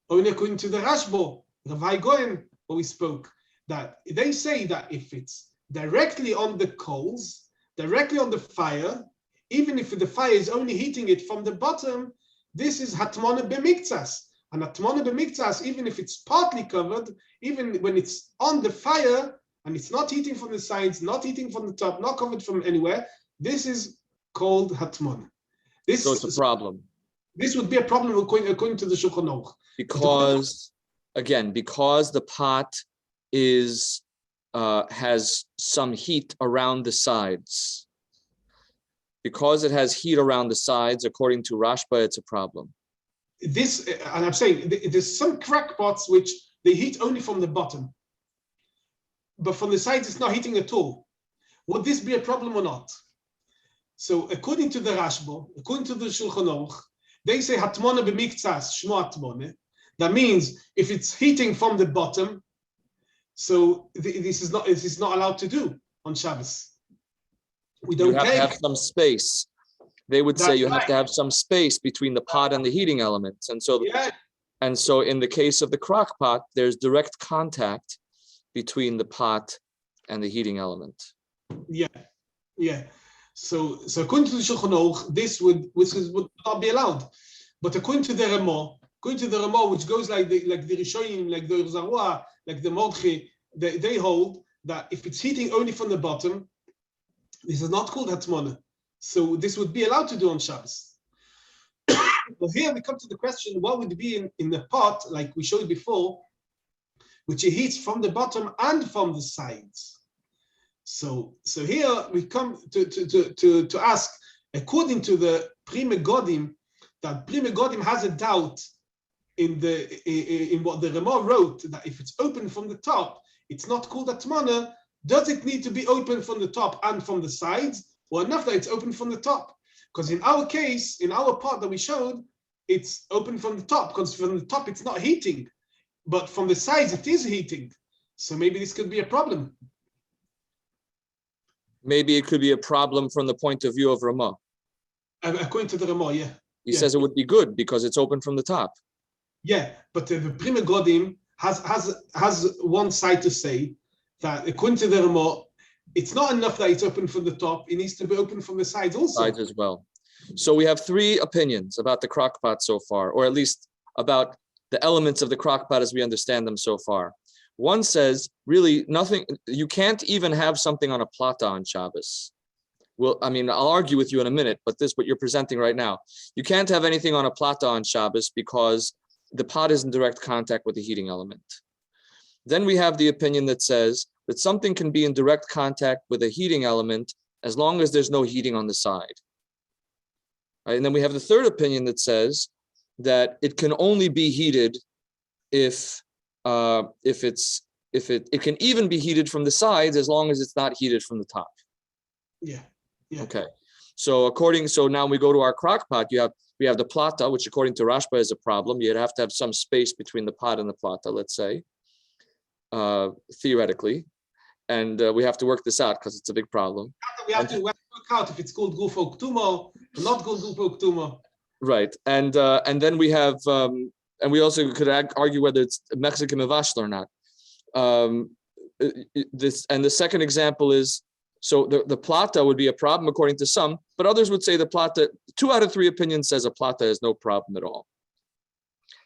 [SPEAKER 2] only according to the Rashbo, Rav Hai Goyen, what we spoke, that they say that if it's directly on the coals, directly on the fire, even if the fire is only heating it from the bottom, this is Hatmona b'miktsas. And Hatmona b'miktsas, even if it's partly covered, even when it's on the fire and it's not heating from the sides, not heating from the top, not covered from anywhere, this is called Hatmona.
[SPEAKER 1] So it's a problem.
[SPEAKER 2] This would be a problem according to the Shulchan Aruch.
[SPEAKER 1] Because the pot has some heat around the sides. Because it has heat around the sides, according to Rashba, it's a problem.
[SPEAKER 2] And I'm saying there's some crackpots which they heat only from the bottom, but from the sides it's not heating at all. Would this be a problem or not? So according to the Rashba, according to the Shulchan Aruch, they say Hatmona b'miktsas shmo Hatmona. That means if it's heating from the bottom, so this is not allowed to do on Shabbos.
[SPEAKER 1] You have to have some space. They would say you have to have some space between the pot and the heating elements. And so in the case of the crock pot, there's direct contact between the pot and the heating element.
[SPEAKER 2] Yeah. So according to the Shulchan Aruch, this would not be allowed. But according to the Remo, according to the Ramah, which goes like the Rishonim, like the Zarua, like the Mordchi, they hold that if it's heating only from the bottom, this is not called Hatmona. So this would be allowed to do on Shabbos. But here we come to the question, what would be in the pot, like we showed before, which it heats from the bottom and from the sides. So here we come to ask, according to the Prime Godim, that Prime Godim has a doubt in what the Ramah wrote, that if it's open from the top, it's not called Atmana. Does it need to be open from the top and from the sides, or enough that it's open from the top? Because in our case, in our part that we showed, it's open from the top, because from the top it's not heating, but from the sides it is heating. So maybe this could be a problem.
[SPEAKER 1] Maybe it could be a problem from the point of view of Ramah.
[SPEAKER 2] According to the Ramah, yeah.
[SPEAKER 1] He says it would be good because it's open from the top.
[SPEAKER 2] Yeah, but the Prima Godim has one side to say that according to the Ramah, it's not enough that it's open from the top, it needs to be open from the sides also.
[SPEAKER 1] Sides as well. So we have three opinions about the crockpot so far, or at least about the elements of the crockpot as we understand them so far. One says, really, nothing, you can't even have something on a plata on Shabbos. Well, I mean, I'll argue with you in a minute, but this, what you're presenting right now, you can't have anything on a plata on Shabbos because the pot is in direct contact with the heating element. Then we have the opinion that says that something can be in direct contact with a heating element as long as there's no heating on the side. Right? And then we have the third opinion that says that it can only be heated if it can even be heated from the sides as long as it's not heated from the top.
[SPEAKER 2] Yeah.
[SPEAKER 1] Okay. So now we go to our crock pot. We have the plata, which according to Rashba is a problem. You'd have to have some space between the pot and the plata, let's say, theoretically. And we have to work this out because it's a big problem.
[SPEAKER 2] We have to work out if it's called Gufo Ktumo or not called Gufo Ktumo.
[SPEAKER 1] Right. And then we have, and we also could argue whether it's Mexican Mavashla or not. The second example is, so the plata would be a problem according to some, but others would say the plata, 2 out of 3 opinions says a plata is no problem at all.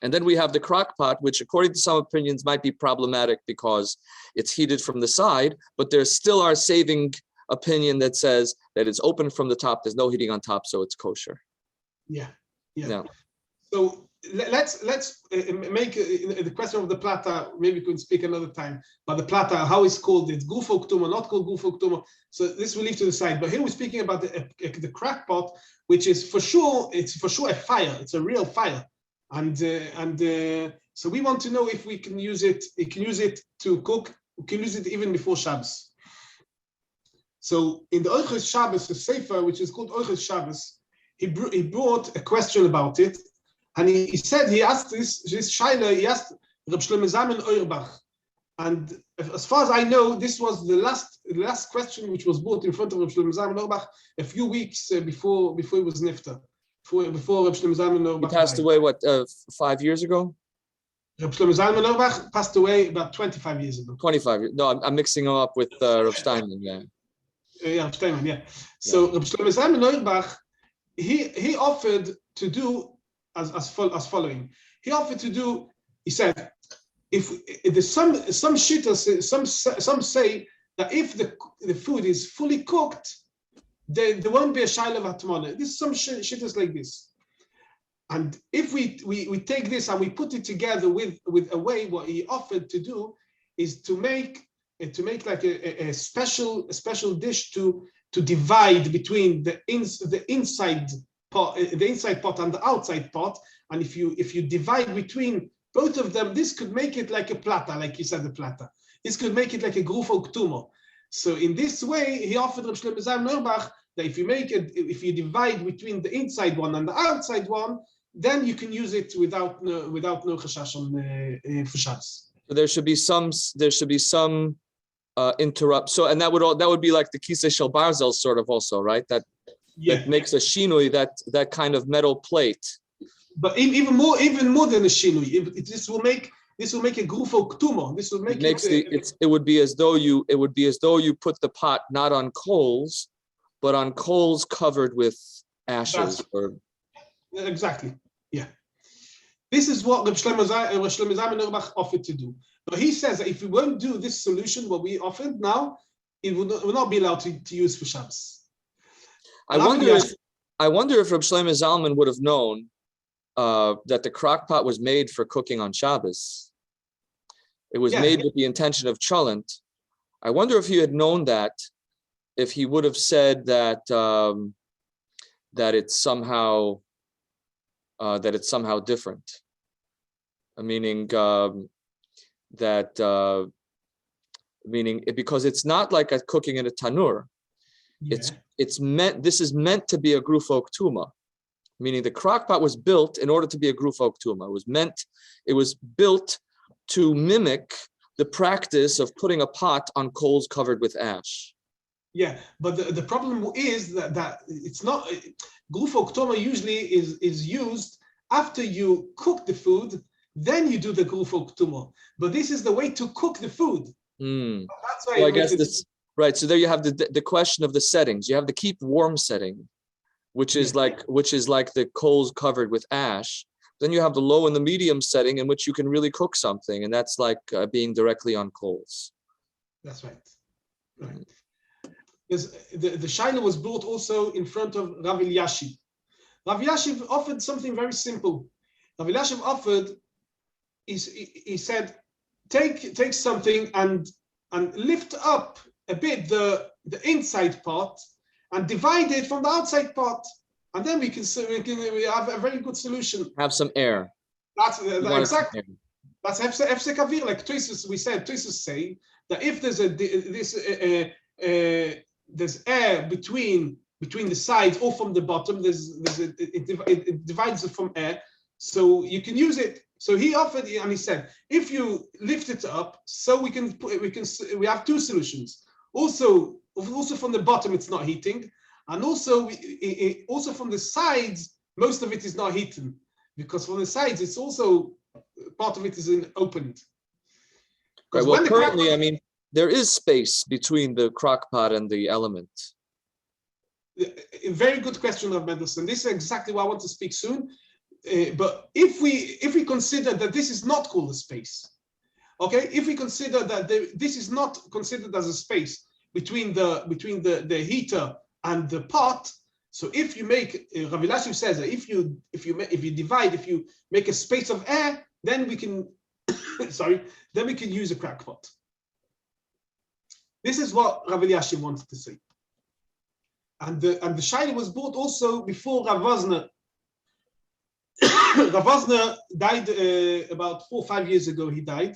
[SPEAKER 1] And then we have the crock pot, which according to some opinions might be problematic because it's heated from the side, but there's still our saving opinion that says that it's open from the top, there's no heating on top, so it's kosher.
[SPEAKER 2] Yeah.
[SPEAKER 1] Yeah.
[SPEAKER 2] So let's make the question of the plata, maybe we can speak another time, but the plata, how it's called, it's Gufo Ktumo, not called Gufo Ktumo. So this we'll leave to the side. But here we're speaking about the crack pot, which is for sure a fire. It's a real fire. And so we want to know if we can use it. We can use it to cook. We can use it even before Shabbos. So in the Orches Shabbos, the Sefer, which is called Orches Shabbos, he brought a question about it, and he said he asked this shaila. He asked Reb Shlomo Zalman Auerbach, and as far as I know, this was the last question which was brought in front of Reb Shlomo Zalman Auerbach a few weeks before he was nifta. Before Reb Shlomo Zalman Auerbach
[SPEAKER 1] He passed away, 5 years ago?
[SPEAKER 2] Reb Shlomo Zalman Auerbach passed away about 25 years ago.
[SPEAKER 1] 25 years. No, I'm mixing him up with Reb Steinman, yeah.
[SPEAKER 2] Reb Steinman, yeah. So Reb Shlomo Zalman Auerbach, he offered to do as following. He offered to do, he said, if there's some shittahs, some say that if the food is fully cooked, there won't be a shaila of hatmana. There's some shittahs like this. And if we take this and we put it together with a way, what he offered to do is to make like a special dish to divide between the inside pot and the outside pot. And if you divide between both of them, this could make it like a plata, like you said, the plata. This could make it like a Gufo Ktumo. So in this way, he offered Reb Shlomo Zalman Auerbach that if you divide between the inside one and the outside one, then you can use it without no chashash on for Shabbos.
[SPEAKER 1] So there should be some interrupt. So, and that would be like the kisei shel barzel sort of also, right? That makes a shinui, that kind of metal plate.
[SPEAKER 2] But even more than a shinui, this will make a Gufo Ktumo. This will make
[SPEAKER 1] it would be as though you put the pot not on coals, but on coals covered with ashes.
[SPEAKER 2] Exactly. Yeah. This is what Reb Shlomo Zalman Auerbach offered to do. But he says that if we won't do this solution, what we offered now, it will not be allowed to use for Shabbos.
[SPEAKER 1] I wonder if Reb Shlomo Zalman would have known that the crock pot was made for cooking on Shabbos. It was made with the intention of Cholent. I wonder if he had known that, if he would have said that that it's somehow different. Meaning because it's not like a cooking in a tanur. This is meant to be a grufo ktuma, meaning the crock pot was built in order to be a grufo ktuma. It was built to mimic the practice of putting a pot on coals covered with ash.
[SPEAKER 2] Yeah, but the problem is that it's not, grufo ktuma usually is used after you cook the food, then you do the grufo ktuma. But this is the way to cook the food. That's why
[SPEAKER 1] I guess this. Right, so there you have the question of the settings. You have the keep warm setting, which is like the coals covered with ash. Then you have the low and the medium setting in which you can really cook something, and that's like being directly on coals.
[SPEAKER 2] That's right. Right. Because the shaila was brought also in front of Rav Elyashiv. Rav Elyashiv offered something very simple. Rav Elyashiv offered, he said, take something and lift up a bit the inside part and divide it from the outside part, and then we have a very good solution.
[SPEAKER 1] Have some air.
[SPEAKER 2] That's exactly. That's hefsek avir. Like Tosis say that if there's air between the sides or from the bottom, it divides it from air, so you can use it. So he offered, and he said, if you lift it up, so we have two solutions. Also from the bottom, it's not heating, and also from the sides, most of it is not heating, because from the sides, it's also part of it is opened.
[SPEAKER 1] Right. Well, currently, there is space between the crock pot and the element.
[SPEAKER 2] A very good question of Mendelssohn. This is exactly what I want to speak soon. But if we consider that this is not called a space, okay, if we consider that this is not considered as a space between the heater and the pot, so if you make, Rav Elyashiv says that if you make a space of air, then we can then we can use a crack pot. This is what Rav Elyashiv wanted to say, and the shaila was brought also before Rav Wosner. Rav Wosner died about 4 or 5 years ago. He died,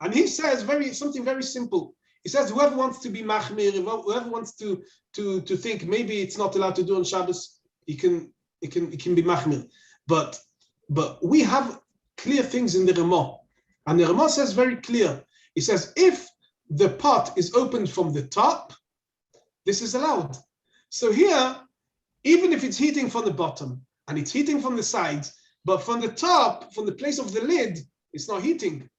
[SPEAKER 2] and he says something very simple. He says whoever wants to be machmir, whoever wants to think maybe it's not allowed to do on Shabbos, he can be machmir. But we have clear things in the Ramah, and the Ramah says very clear. He says if the pot is opened from the top, this is allowed. So here, even if it's heating from the bottom and it's heating from the sides, but from the top, from the place of the lid, it's not heating.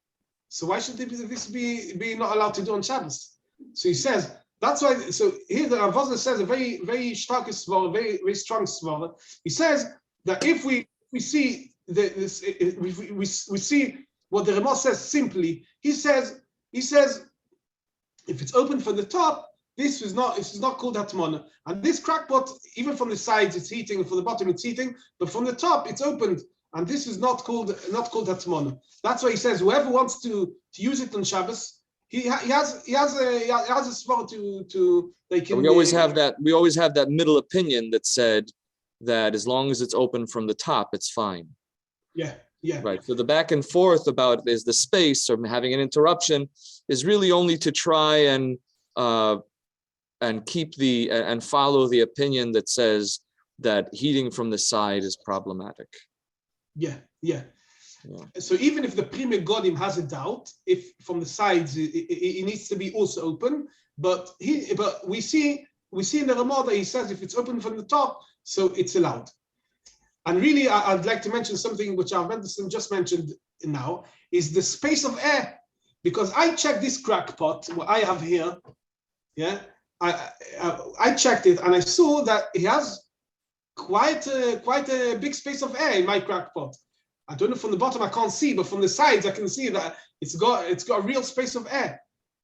[SPEAKER 2] So why should this be not allowed to do on Shabbos? So he says, that's why, so here the Rav Wosner says a very, very strong svara, very, very strong svara. He says that if we see we see what the Ramah says simply, he says, if it's open from the top, this is not called hatmana. And this crackpot, even from the sides, it's heating, and from the bottom, it's heating, but from the top, it's opened. And this is not called hatmana. That's why he says whoever wants to use it on Shabbos, he has a svara to they can.
[SPEAKER 1] We always have that middle opinion that said that as long as it's open from the top, it's fine.
[SPEAKER 2] Yeah.
[SPEAKER 1] Right. So the back and forth about is the space or having an interruption is really only to try and keep and follow the opinion that says that heating from the side is problematic.
[SPEAKER 2] Yeah. So even if the Prime Godim has a doubt, if from the sides it needs to be also open, but we see in the Ramah that he says if it's open from the top, so it's allowed. And really, I'd like to mention something which our Mendelssohn just mentioned now, is the space of air. Because I checked this crack pot, what I have here, I checked it and I saw that it has quite a big space of air in my crack pot. I don't know from the bottom I can't see, but from the sides I can see that it's got a real space of air.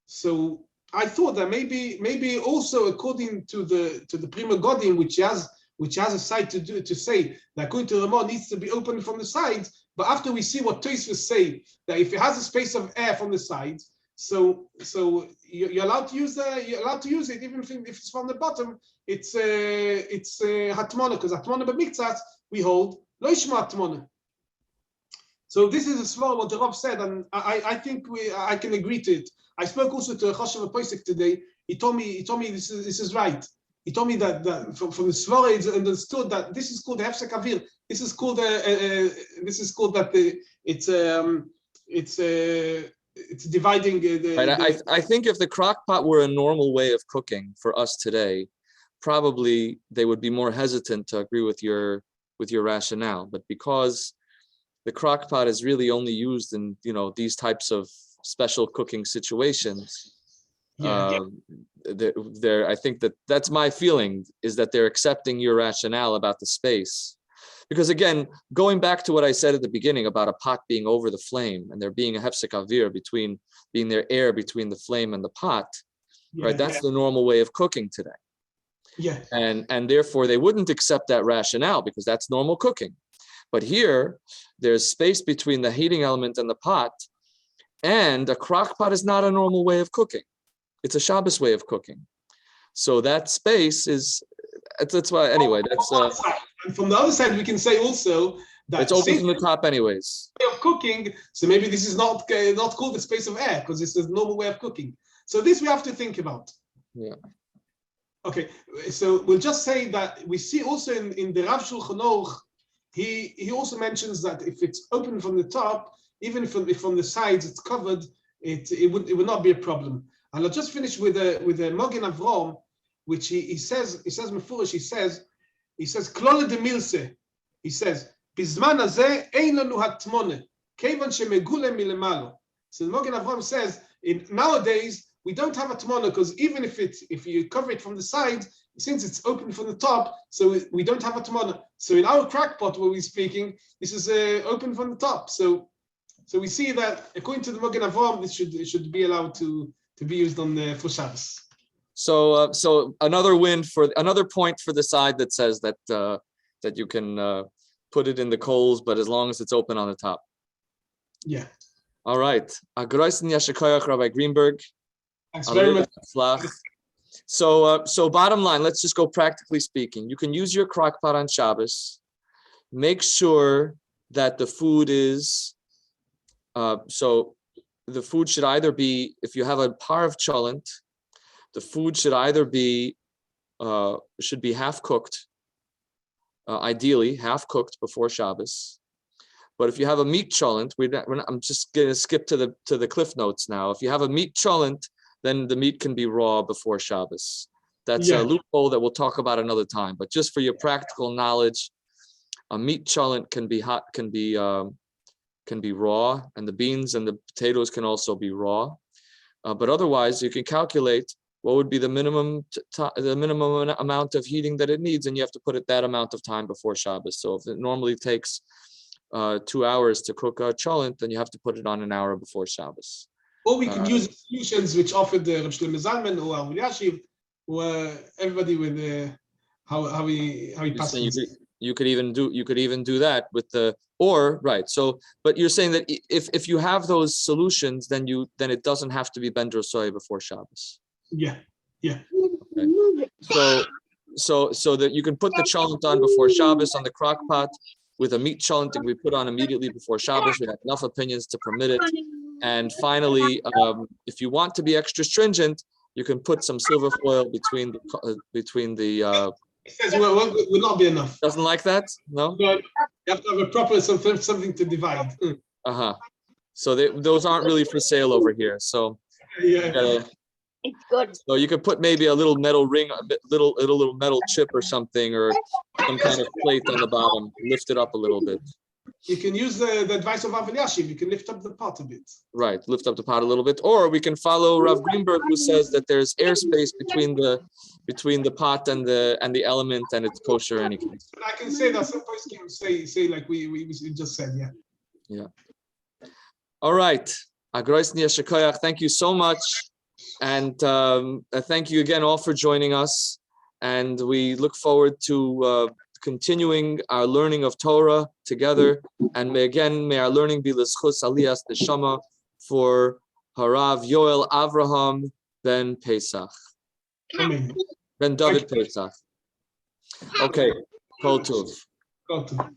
[SPEAKER 2] So I thought that maybe also according to the Prima Godim, which has a side to say that according to Ramah needs to be open from the sides. But after we see what Tosfos say, that if it has a space of air from the sides, so you're allowed to use it even if it's from the bottom. It's hatmona, because hatmona b'miktzas we hold lo yishma hatmona. So this is a small what the Rav said, and I think I can agree to it. I spoke also to a Choshev Poisek today. He told me this is right. He told me that from the Svara it's understood that this is called the Hefsek Avir. This is called that it's dividing the.
[SPEAKER 1] Right. I think if the crock pot were a normal way of cooking for us today, probably they would be more hesitant to agree with your rationale. But because the crock pot is really only used in these types of special cooking situations. I think that's my feeling, is that they're accepting your rationale about the space. Because again, going back to what I said at the beginning about a pot being over the flame and there being a hefsek avir being there air between the flame and the pot, right? That's the normal way of cooking today.
[SPEAKER 2] Yeah.
[SPEAKER 1] And therefore they wouldn't accept that rationale because that's normal cooking. But here, there's space between the heating element and the pot, and a crock pot is not a normal way of cooking. It's a Shabbos way of cooking. So that space that's why, anyway, that's...
[SPEAKER 2] and from the other side, we can say also that
[SPEAKER 1] it's open from the top anyways.
[SPEAKER 2] Way of cooking, so maybe this is not called the space of air, because it's a normal way of cooking. So this we have to think about.
[SPEAKER 1] Yeah.
[SPEAKER 2] Okay, so we'll just say that we see also in the Rav Shulchan Aruch, he also mentions that if it's open from the top, even if from the sides it's covered, it would not be a problem. And I'll just finish with a Mogen Avram, which he says Mefurish, he says Klole de Milse, he says Bizman hazeh ein lanu hatmone kevan shemegule milemalo. So the Mogen Avram says nowadays we don't have a tmona, because even if you cover it from the side, since it's open from the top, so we don't have a tmona. So in our crackpot where we're speaking, this is open from the top. So we see that according to the Mogen Avram, this should be allowed to be used on for Shabbos.
[SPEAKER 1] So another point for the side that says that you can put it in the coals, but as long as it's open on the top.
[SPEAKER 2] Yeah.
[SPEAKER 1] All right. Rabbi Greenberg.
[SPEAKER 2] Thanks very much.
[SPEAKER 1] So bottom line, let's just go practically speaking. You can use your crock pot on Shabbos. Make sure that the food is, so the food should either be, if you have a par of cholent, the food should either be, should be half cooked, ideally half cooked before Shabbos. But if you have a meat cholent, I'm just going to skip to the cliff notes now. If you have a meat cholent, then the meat can be raw before Shabbos. That's a loophole that we'll talk about another time. But just for your practical knowledge, a meat cholent can be hot, can be raw, and the beans and the potatoes can also be raw. But otherwise, you can calculate what would be the minimum amount of heating that it needs, and you have to put it that amount of time before Shabbos. So if it normally takes 2 hours to cook a cholent, then you have to put it on an hour before Shabbos.
[SPEAKER 2] Or we can use solutions which offered the Rav Shlomo Zalman or Rav Elyashiv, or everybody with how he passes.
[SPEAKER 1] You could even do that with So, but you're saying that if you have those solutions, then it doesn't have to be ben drosoy before Shabbos.
[SPEAKER 2] Yeah.
[SPEAKER 1] Okay. So that you can put the cholent on before Shabbos on the crock pot with a meat cholent that we put on immediately before Shabbos. We have enough opinions to permit it. And finally, if you want to be extra stringent, you can put some silver foil between the.
[SPEAKER 2] It says will not be enough.
[SPEAKER 1] Doesn't like that? No.
[SPEAKER 2] You have to have a proper something to divide.
[SPEAKER 1] So those aren't really for sale over here. So
[SPEAKER 4] It's good.
[SPEAKER 1] So you could put maybe a little metal ring, a little metal chip or something, or some kind of plate on the bottom. Lift it up a little bit.
[SPEAKER 2] You can use the advice of Rav Elyashiv. You can lift up the pot a bit.
[SPEAKER 1] Right, lift up the pot a little bit, or we can follow Rav Greenberg, who says that there's airspace between the pot and the element, and it's kosher in any case.
[SPEAKER 2] And I can say that some poskim say like we just said, yeah.
[SPEAKER 1] Yeah. All right. Thank you so much. And thank you again all for joining us. And we look forward to continuing our learning of Torah together. And may our learning be l'schus aliyas neshama for Harav Yoel Avraham ben Pesach.
[SPEAKER 2] Amen.
[SPEAKER 1] Ben David Pesach. Okay. Kol Tov.
[SPEAKER 2] Go to.